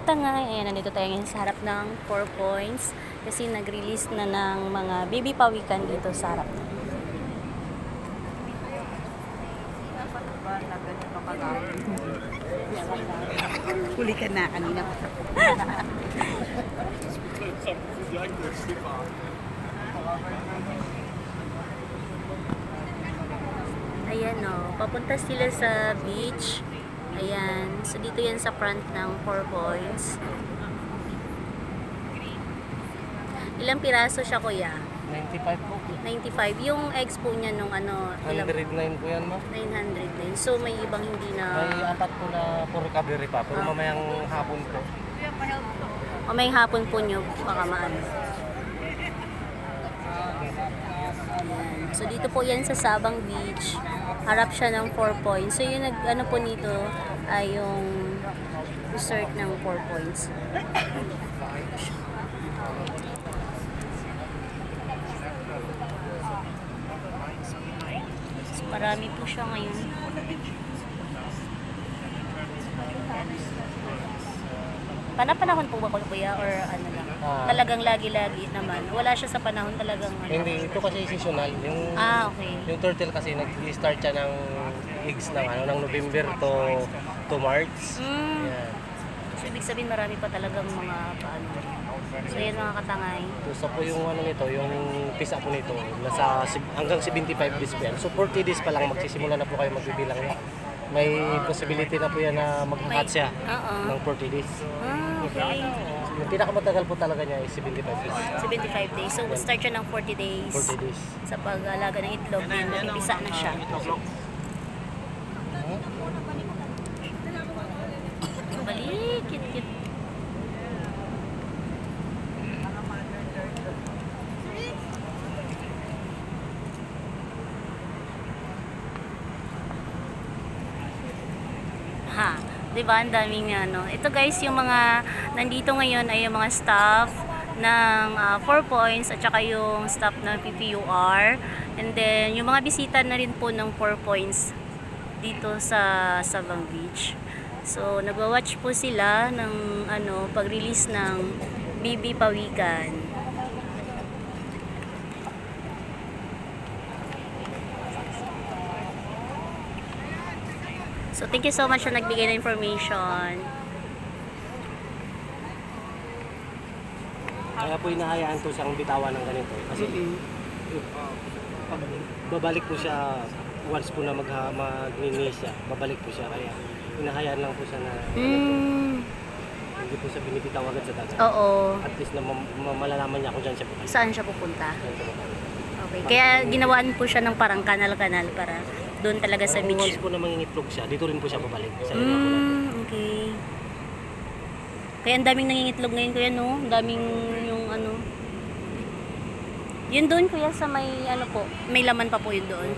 katangay, ayan, nandito tayo ngayon sa harap ng 4 Points kasi nag-release na ng mga baby pawikan dito sa harap. Huli ka na kanina. Ayan o, papunta sila sa beach. Ayan, so dito yan sa front ng 4 Points. Ilang piraso siya, kuya? 95 po. 95. Yung eggs po niya nung ano? 109 po yan, ma. 909. So may ibang hindi na... May apat po na for recovery pa. Pero mamayang hapon po. O may hapon po nyo, baka maano. Ayan. So dito po yan sa Sabang Beach. Harap siya ng 4 Points. So yung nag-ano po nito ay yung resort ng 4 Points. So marami po siya ngayon. Panahon po ba kuya or ano lang? Talagang lagi-lagi naman. Wala siya sa panahon talagang ano. Hindi, ito kasi seasonal. Yung, okay. Yung turtle kasi nag-start siya ng eggs ng, ng November to March. Yan. So ibig sabihin marami pa talagang mga paano. So yan mga katangay. So po yung ano nito, yung pisa po nito, nasa hanggang 75 days po yan. So 40 days pa lang magsisimula na po kayo magbibilang niya. May possibility na po yan na mag-hatch siya ng 40 days. Okay. Yung pinakamatagal po talaga niya is 75 days. 75 days. So start siya ng 40 days. 40 days. Sa pag-alaga ng itlog, then mapipisa na siya. Balik, kit-kit. Ha, diba? Ang daming ano. Ito guys, yung mga nandito ngayon ay yung mga staff ng 4 Points at saka yung staff ng PPUR. And then, yung mga bisita na rin po ng 4 Points dito sa Sabang Beach. So, nagwa-watch po sila ng ano, pag-release ng baby pawikan. So, thank you so much sa nagbigay ng information. Kaya po hinahayaan to siyang bitawan ng ganito. Kasi pag babalik po siya, once po na mag-ninis siya, babalik po siya. Kaya hinahayaan lang po siya na hindi po siya binibitaw agad sa dagat. Oo. At least na malalaman niya kung saan siya pupunta. Saan siya pupunta? Okay. Kaya ginawaan po siya ng parang kanal-kanal para doon talaga sa beach. Once po na mangingitlog siya, dito rin po siya babalik. Sa Okay. Kaya ang daming nangingitlog ngayon kuya, no? Ang daming yung ano. Yun doon kuya sa may ano po, may laman pa po yun doon.